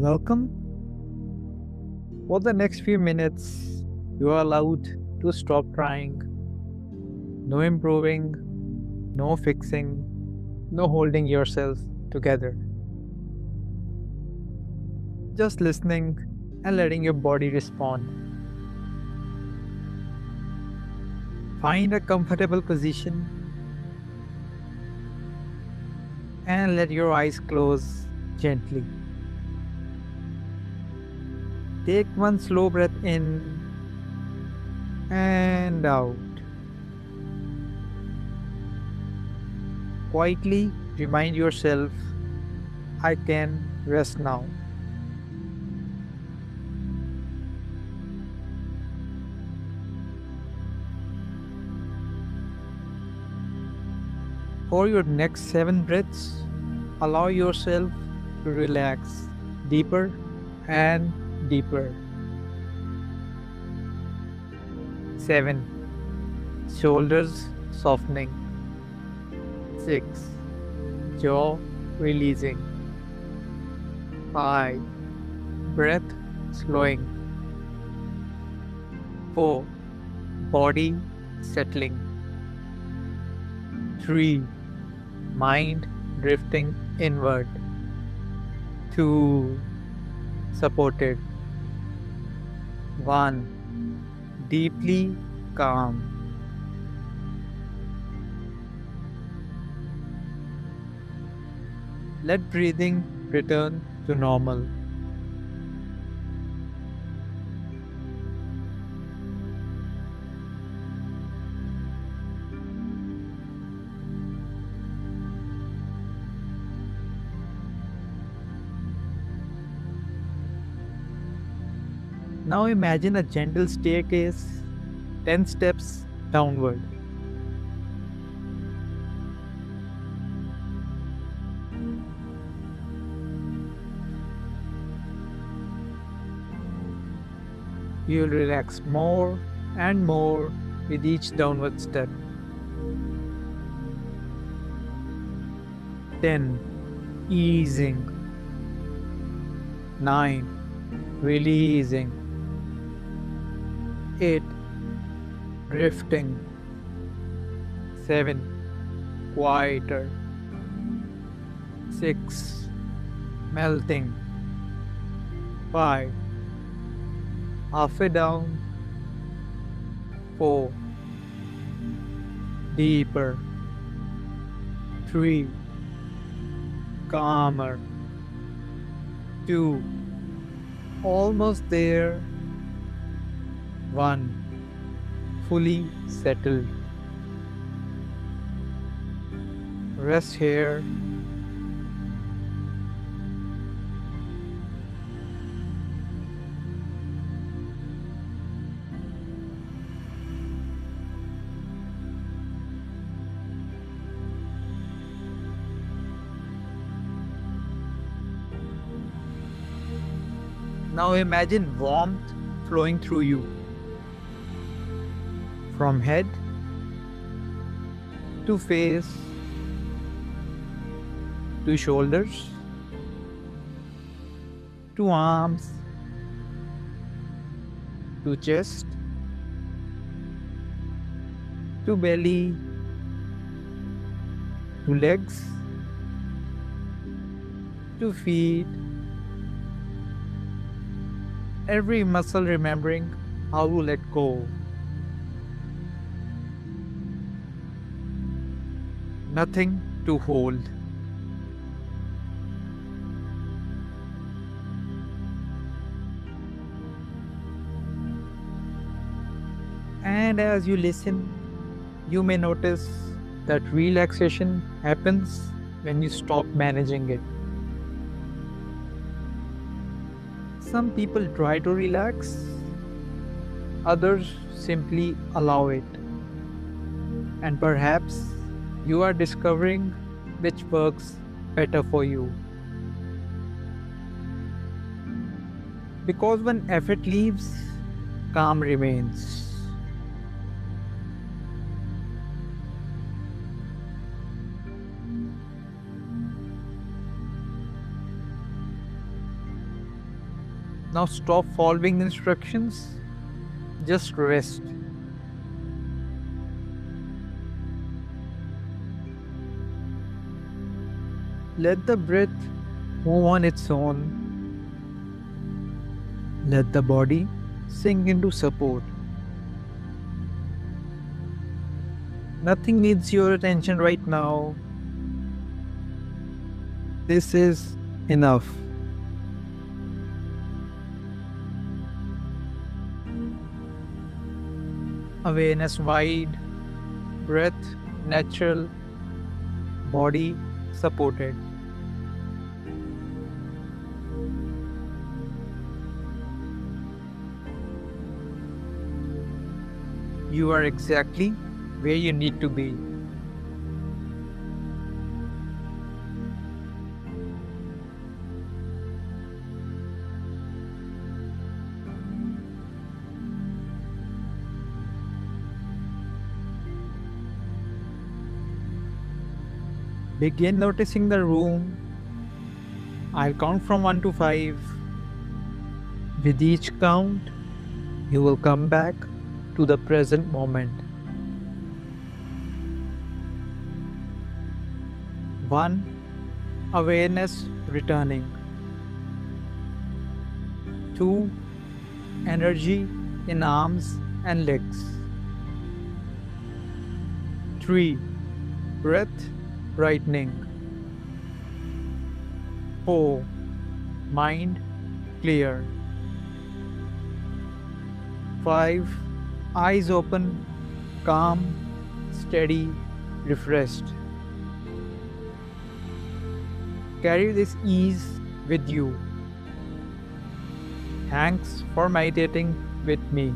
Welcome. For the next few minutes, you are allowed to stop trying. No improving, no fixing, no holding yourself together. Just listening and letting your body respond. Find a comfortable position and let your eyes close gently. Take one slow breath in and out. Quietly remind yourself, I can rest now. For your next 7 breaths, allow yourself to relax deeper and deeper. 7. Shoulders softening. 6. Jaw releasing. 5. Breath slowing. 4. Body settling. 3. Mind drifting inward. 2. Supported. 1. Deeply calm. Let breathing return to normal. Now imagine a gentle staircase, 10 steps downward. You'll relax more and more with each downward step. 10. Easing. 9. Releasing. 8. Drifting. 7. Quieter. 6. Melting. 5. Halfway down. 4. Deeper. 3. Calmer. 2. Almost there. 1. Fully settled. Rest here. Now imagine warmth flowing through you. From head to face to shoulders to arms to chest to belly to legs to feet. Every muscle remembering how to let go. Nothing to hold. And as you listen, you may notice that relaxation happens when you stop managing it. Some people try to relax, others simply allow it. And perhaps you are discovering which works better for you. Because when effort leaves, calm remains. Now stop following instructions, just rest. Let the breath move on its own. Let the body sink into support. Nothing needs your attention right now. This is enough. Awareness wide, breath natural, body supported. You are exactly where you need to be. Begin noticing the room. I'll count from 1 to 5. With each count, you will come back to the present moment. 1. Awareness returning. 2. Energy in arms and legs. 3. Breath brightening. 4. Mind clear. 5. Eyes open, calm, steady, refreshed. Carry this ease with you. Thanks for meditating with me.